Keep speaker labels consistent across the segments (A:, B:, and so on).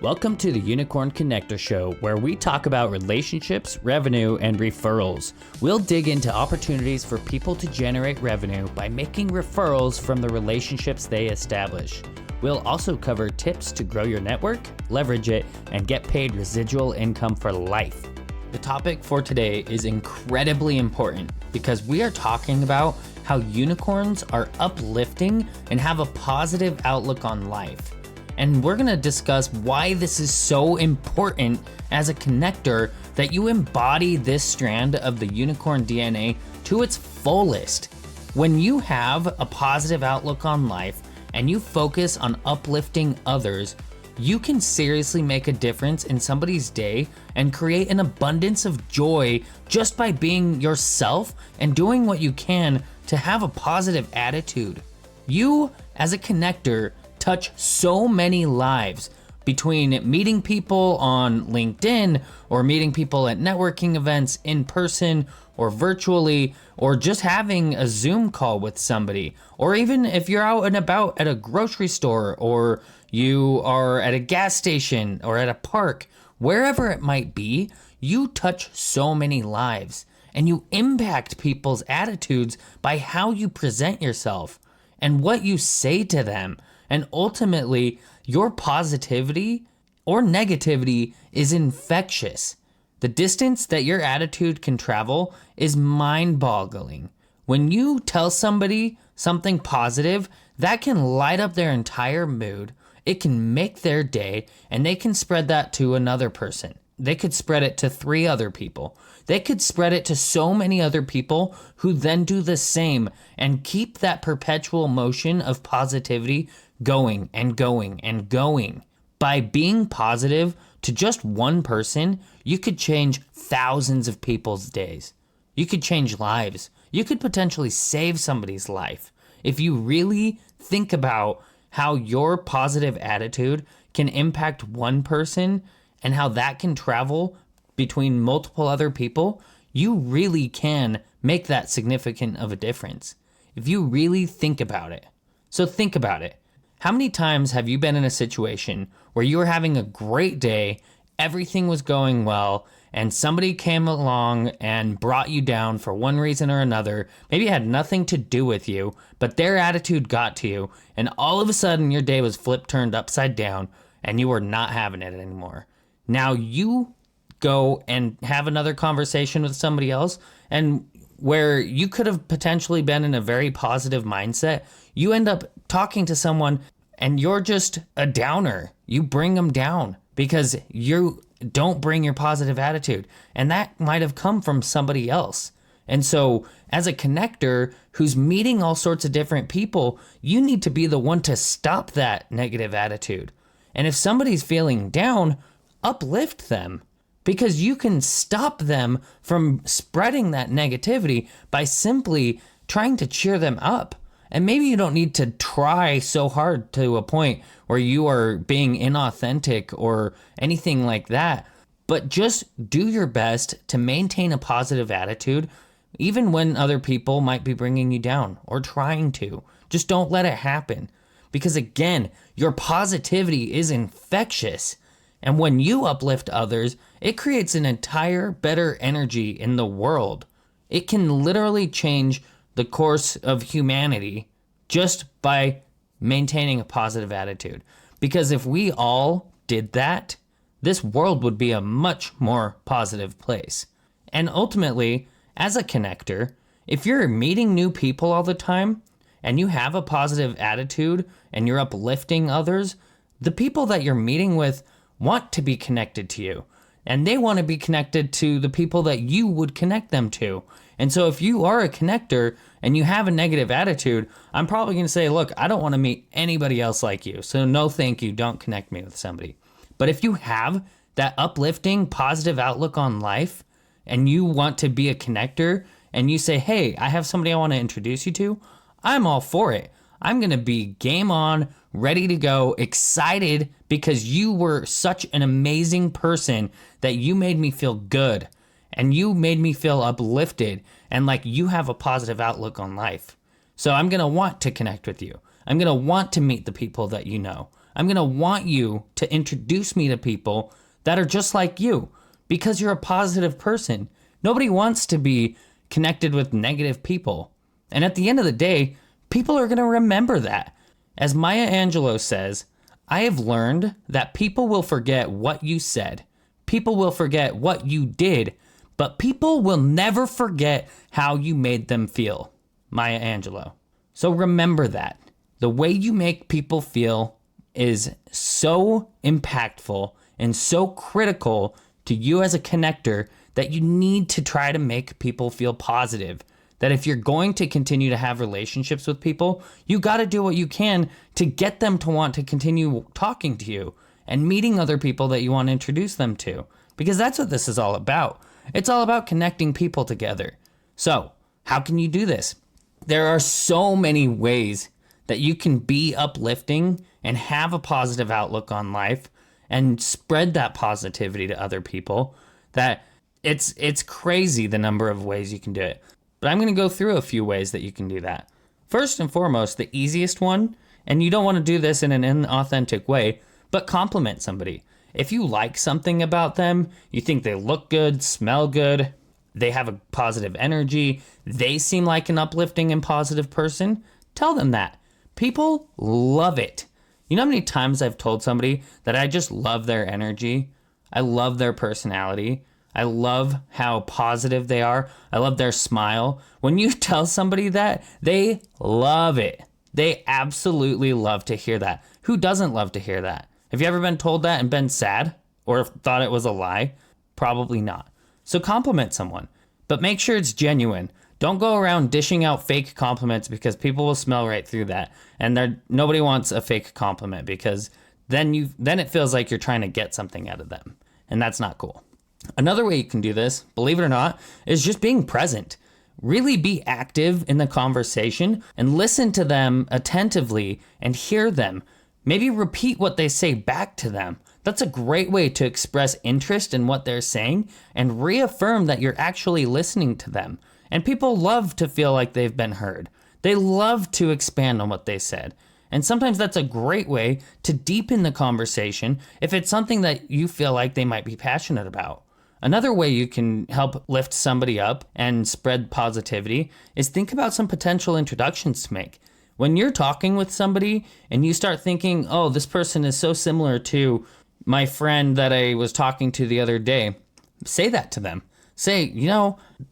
A: Welcome to the Unicorn Connector Show, where we talk about relationships, revenue, and referrals. We'll dig into opportunities for people to generate revenue by making referrals from the relationships they establish. We'll also cover tips to grow your network, leverage it, and get paid residual income for life. The topic for today is incredibly important because we are talking about how unicorns are uplifting and have a positive outlook on life. And we're gonna discuss why this is so important as a connector that you embody this strand of the unicorn DNA to its fullest. When you have a positive outlook on life and you focus on uplifting others, you can seriously make a difference in somebody's day and create an abundance of joy just by being yourself and doing what you can to have a positive attitude. You, as a connector, touch so many lives between meeting people on LinkedIn or meeting people at networking events in person or virtually, or just having a Zoom call with somebody, or even if you're out and about at a grocery store or you are at a gas station or at a park, wherever it might be, you touch so many lives and you impact people's attitudes by how you present yourself and what you say to them. And ultimately, your positivity or negativity is infectious. The distance that your attitude can travel is mind-boggling. When you tell somebody something positive, that can light up their entire mood. It can make their day, and they can spread that to another person. They could spread it to 3 other people. They could spread it to so many other people who then do the same and keep that perpetual motion of positivity going and going and going. By being positive to just one person, you could change thousands of people's days. You could change lives. You could potentially save somebody's life. If you really think about how your positive attitude can impact one person and how that can travel between multiple other people, you really can make that significant of a difference if you really think about it. So think about it. How many times have you been in a situation where you were having a great day, everything was going well, and somebody came along and brought you down for one reason or another? Maybe it had nothing to do with you, but their attitude got to you, and all of a sudden your day was turned upside down, and you were not having it anymore. Now you go and have another conversation with somebody else, and where you could have potentially been in a very positive mindset, you end up talking to someone and you're just a downer. You bring them down because you don't bring your positive attitude. And that might have come from somebody else. And so as a connector who's meeting all sorts of different people, you need to be the one to stop that negative attitude. And if somebody's feeling down, uplift them, because you can stop them from spreading that negativity by simply trying to cheer them up. And maybe you don't need to try so hard to a point where you are being inauthentic or anything like that, but just do your best to maintain a positive attitude, even when other people might be bringing you down or trying to. Just don't let it happen. Because again, your positivity is infectious. And when you uplift others, it creates an entire better energy in the world. It can literally change the course of humanity just by maintaining a positive attitude. Because if we all did that, this world would be a much more positive place. And ultimately, as a connector, if you're meeting new people all the time and you have a positive attitude and you're uplifting others, the people that you're meeting with want to be connected to you, and they want to be connected to the people that you would connect them to. And so if you are a connector and you have a negative attitude, I'm probably going to say, look, I don't want to meet anybody else like you. So no, thank you. Don't connect me with somebody. But if you have that uplifting, positive outlook on life and you want to be a connector and you say, hey, I have somebody I want to introduce you to, I'm all for it. I'm going to be game on, ready to go, excited because you were such an amazing person that you made me feel good and you made me feel uplifted and like you have a positive outlook on life. So I'm going to want to connect with you. I'm going to want to meet the people that you know. I'm going to want you to introduce me to people that are just like you because you're a positive person. Nobody wants to be connected with negative people. And at the end of the day, people are going to remember that. As Maya Angelou says, I have learned that people will forget what you said. People will forget what you did, but people will never forget how you made them feel. Maya Angelou. So remember that. The way you make people feel is so impactful and so critical to you as a connector that you need to try to make people feel positive. That if you're going to continue to have relationships with people, you got to do what you can to get them to want to continue talking to you and meeting other people that you want to introduce them to. Because that's what this is all about. It's all about connecting people together. So, how can you do this? There are so many ways that you can be uplifting and have a positive outlook on life and spread that positivity to other people that it's crazy the number of ways you can do it. But I'm going to go through a few ways that you can do that. First and foremost, the easiest one, and you don't want to do this in an inauthentic way, but compliment somebody. If you like something about them, you think they look good, smell good, they have a positive energy, they seem like an uplifting and positive person, tell them that. People love it. You know how many times I've told somebody that I just love their energy? I love their personality. I love how positive they are. I love their smile. When you tell somebody that, they love it. They absolutely love to hear that. Who doesn't love to hear that? Have you ever been told that and been sad or thought it was a lie? Probably not. So compliment someone, but make sure it's genuine. Don't go around dishing out fake compliments because people will smell right through that. And nobody wants a fake compliment because then it feels like you're trying to get something out of them. And that's not cool. Another way you can do this, believe it or not, is just being present. Really be active in the conversation and listen to them attentively and hear them. Maybe repeat what they say back to them. That's a great way to express interest in what they're saying and reaffirm that you're actually listening to them. And people love to feel like they've been heard. They love to expand on what they said. And sometimes that's a great way to deepen the conversation if it's something that you feel like they might be passionate about. Another way you can help lift somebody up and spread positivity is think about some potential introductions to make. When you're talking with somebody and you start thinking, oh, this person is so similar to my friend that I was talking to the other day, say that to them. Say,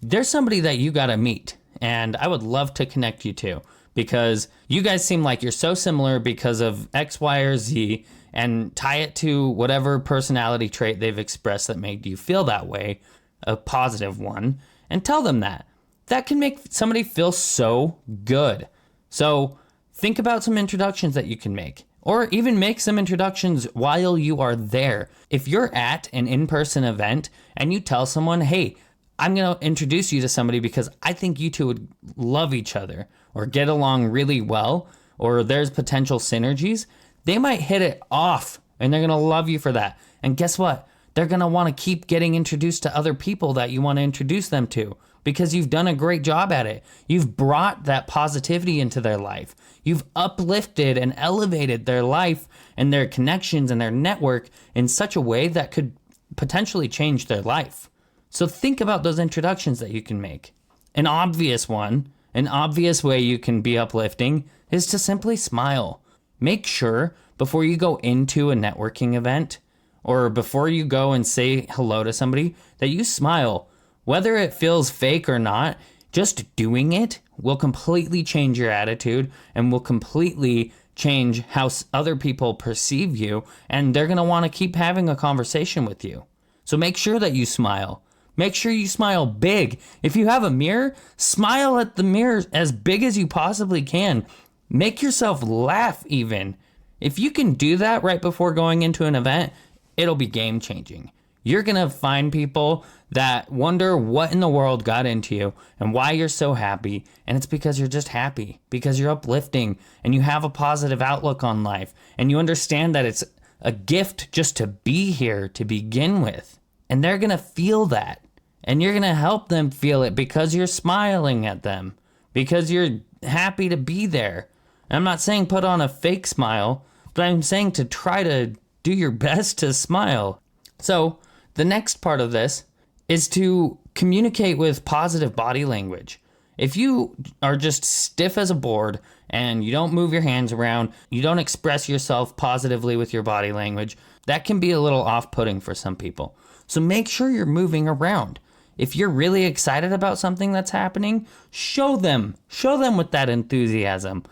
A: there's somebody that you got to meet and I would love to connect you to because you guys seem like you're so similar because of X, Y, or Z, and tie it to whatever personality trait they've expressed that made you feel that way, a positive one, and tell them that. That can make somebody feel so good. So think about some introductions that you can make, or even make some introductions while you are there. If you're at an in-person event and you tell someone, hey, I'm going to introduce you to somebody because I think you two would love each other or get along really well, or there's potential synergies, they might hit it off and they're going to love you for that. And guess what? They're going to want to keep getting introduced to other people that you want to introduce them to because you've done a great job at it. You've brought that positivity into their life. You've uplifted and elevated their life and their connections and their network in such a way that could potentially change their life. So think about those introductions that you can make. An obvious way you can be uplifting is to simply smile. Make sure before you go into a networking event or before you go and say hello to somebody that you smile. Whether it feels fake or not, just doing it will completely change your attitude and will completely change how other people perceive you, and they're going to want to keep having a conversation with you. So make sure that you smile. Make sure you smile big. If you have a mirror, smile at the mirror as big as you possibly can. Make yourself laugh even. If you can do that right before going into an event, it'll be game changing. You're going to find people that wonder what in the world got into you and why you're so happy. And it's because you're just happy, because you're uplifting and you have a positive outlook on life. And you understand that it's a gift just to be here to begin with. And they're going to feel that. And you're going to help them feel it because you're smiling at them, because you're happy to be there. I'm not saying put on a fake smile, but I'm saying to try to do your best to smile. So the next part of this is to communicate with positive body language. If you are just stiff as a board and you don't move your hands around, you don't express yourself positively with your body language, that can be a little off-putting for some people. So make sure you're moving around. If you're really excited about something that's happening, show them with that enthusiasm.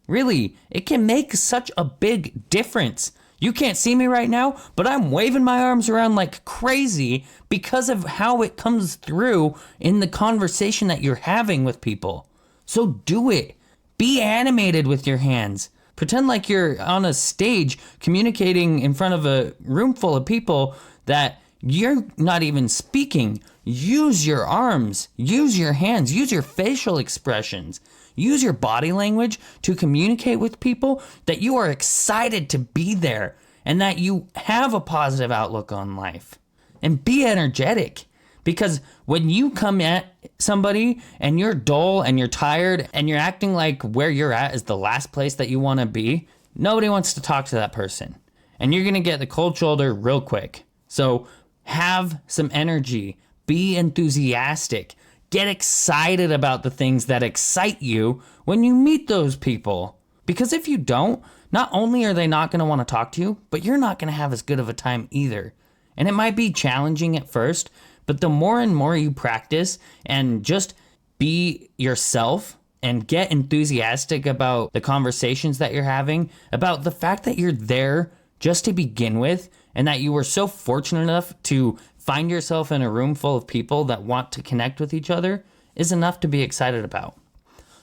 A: Really, it can make such a big difference. You can't see me right now, but I'm waving my arms around like crazy because of how it comes through in the conversation that you're having with people. So do it. Be animated with your hands. Pretend like you're on a stage communicating in front of a room full of people that you're not even speaking. Use your arms, use your hands, use your facial expressions. Use your body language to communicate with people that you are excited to be there and that you have a positive outlook on life. And be energetic, because when you come at somebody and you're dull and you're tired and you're acting like where you're at is the last place that you want to be, nobody wants to talk to that person. And you're going to get the cold shoulder real quick. So have some energy, be enthusiastic. Get excited about the things that excite you when you meet those people. Because if you don't, not only are they not going to want to talk to you, but you're not going to have as good of a time either. And it might be challenging at first, but the more and more you practice and just be yourself and get enthusiastic about the conversations that you're having, about the fact that you're there just to begin with, and that you were so fortunate enough to find yourself in a room full of people that want to connect with each other, is enough to be excited about.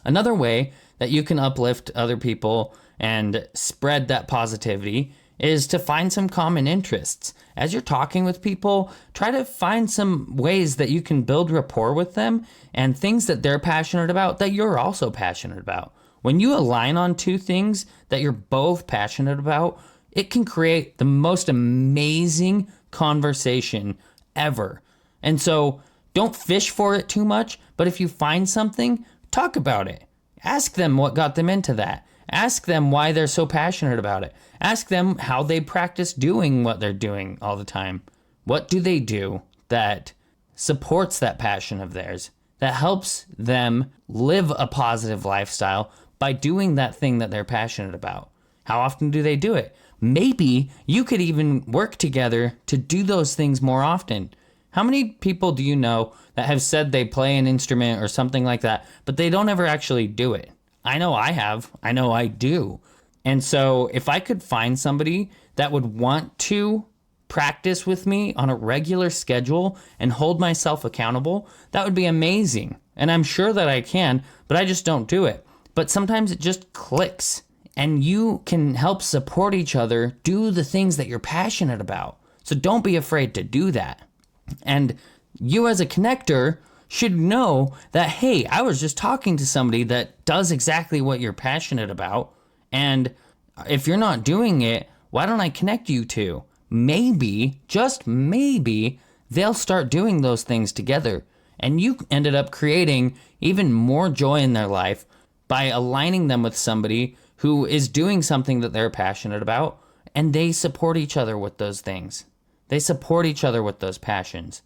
A: Another way that you can uplift other people and spread that positivity is to find some common interests. As you're talking with people, try to find some ways that you can build rapport with them and things that they're passionate about that you're also passionate about. When you align on two things that you're both passionate about, it can create the most amazing conversation ever. And so don't fish for it too much, but if you find something, talk about it. Ask them what got them into that. Ask them why they're so passionate about it. Ask them how they practice doing what they're doing all the time. What do they do that supports that passion of theirs, that helps them live a positive lifestyle by doing that thing that they're passionate about? How often do they do it? Maybe you could even work together to do those things more often. How many people do you know that have said they play an instrument or something like that, but they don't ever actually do it? I know I have. I know I do. And so if I could find somebody that would want to practice with me on a regular schedule and hold myself accountable, that would be amazing. And I'm sure that I can, but I just don't do it. But sometimes it just clicks. And you can help support each other do the things that you're passionate about. So don't be afraid to do that. And you as a connector should know that, hey, I was just talking to somebody that does exactly what you're passionate about. And if you're not doing it, why don't I connect you to? Maybe, just maybe, they'll start doing those things together. And you ended up creating even more joy in their life by aligning them with somebody who is doing something that they're passionate about, and they support each other with those things. They support each other with those passions.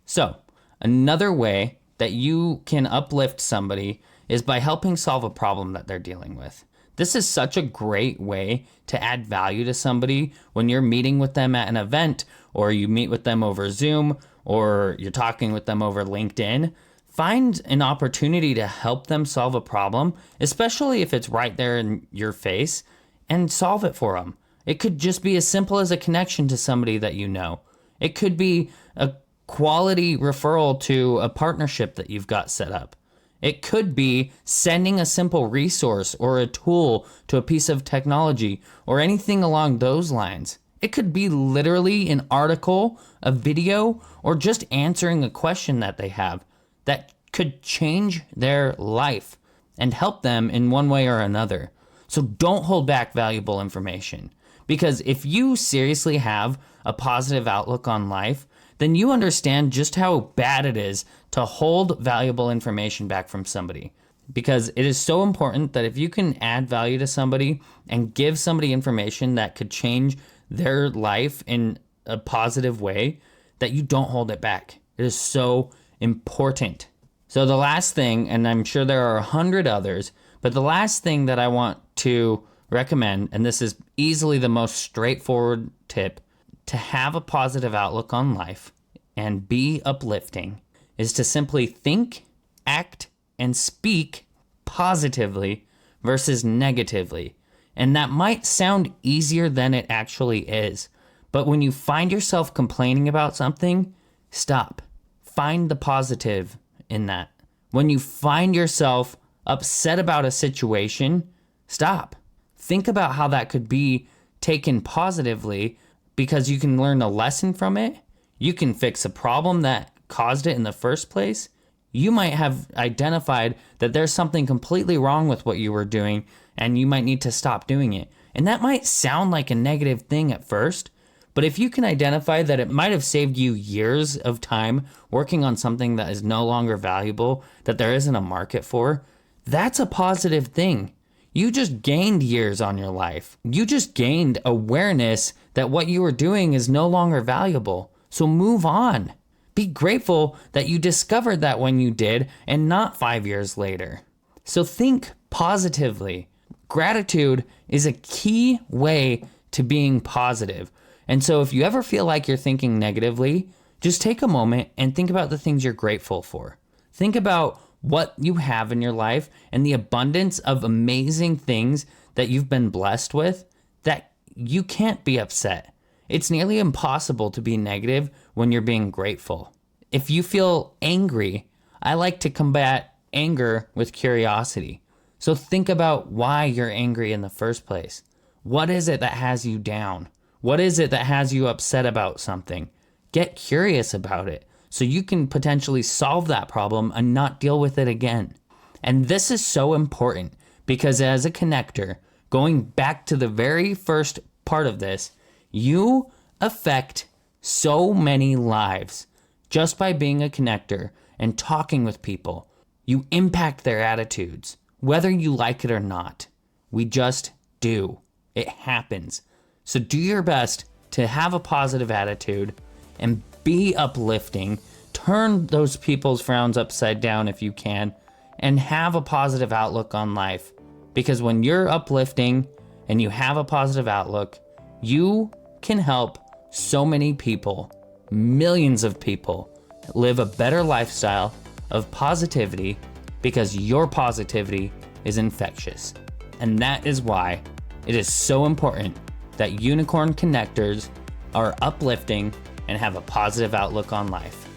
A: So, another way that you can uplift somebody is by helping solve a problem that they're dealing with. This is such a great way to add value to somebody when you're meeting with them at an event, or you meet with them over Zoom, or you're talking with them over LinkedIn. Find an opportunity to help them solve a problem, especially if it's right there in your face, and solve it for them. It could just be as simple as a connection to somebody that you know. It could be a quality referral to a partnership that you've got set up. It could be sending a simple resource or a tool to a piece of technology or anything along those lines. It could be literally an article, a video, or just answering a question that they have that could change their life and help them in one way or another. So don't hold back valuable information, because if you seriously have a positive outlook on life, then you understand just how bad it is to hold valuable information back from somebody. because it is so important that if you can add value to somebody and give somebody information that could change their life in a positive way, that you don't hold it back. It is so important. So the last thing, and I'm sure there are 100 others, but the last thing that I want to recommend, and this is easily the most straightforward tip to have a positive outlook on life and be uplifting, is to simply think, act, and speak positively versus negatively. And that might sound easier than it actually is. But when you find yourself complaining about something, stop. Find the positive in that. When you find yourself upset about a situation, stop. Think about how that could be taken positively, because you can learn a lesson from it. You can fix a problem that caused it in the first place. You might have identified that there's something completely wrong with what you were doing, and you might need to stop doing it. And that might sound like a negative thing at first, but if you can identify that it might have saved you years of time working on something that is no longer valuable, that there isn't a market for, that's a positive thing. You just gained years on your life. You just gained awareness that what you were doing is no longer valuable. So move on. Be grateful that you discovered that when you did and not 5 years later. So think positively. Gratitude is a key way to being positive. And so if you ever feel like you're thinking negatively, just take a moment and think about the things you're grateful for. Think about what you have in your life and the abundance of amazing things that you've been blessed with, that you can't be upset. It's nearly impossible to be negative when you're being grateful. If you feel angry, I like to combat anger with curiosity. So think about why you're angry in the first place. What is it that has you down? What is it that has you upset about something? Get curious about it so you can potentially solve that problem and not deal with it again. And this is so important because as a connector, going back to the very first part of this, you affect so many lives just by being a connector and talking with people. You impact their attitudes, whether you like it or not. We just do. It happens. So do your best to have a positive attitude and be uplifting. Turn those people's frowns upside down if you can, and have a positive outlook on life. Because when you're uplifting and you have a positive outlook, you can help so many people, millions of people, live a better lifestyle of positivity, because your positivity is infectious. And that is why it is so important that unicorn connectors are uplifting and have a positive outlook on life.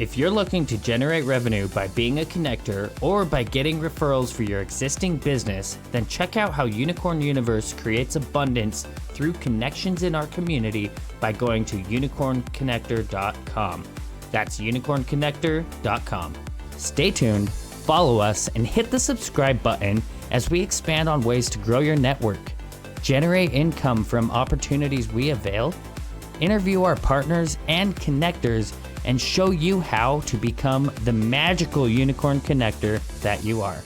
A: If you're looking to generate revenue by being a connector or by getting referrals for your existing business, then check out how Unicorn Universe creates abundance through connections in our community by going to unicornconnector.com. That's unicornconnector.com. Stay tuned, follow us, and hit the subscribe button as we expand on ways to grow your network, generate income from opportunities we avail, interview our partners and connectors, and show you how to become the magical unicorn connector that you are.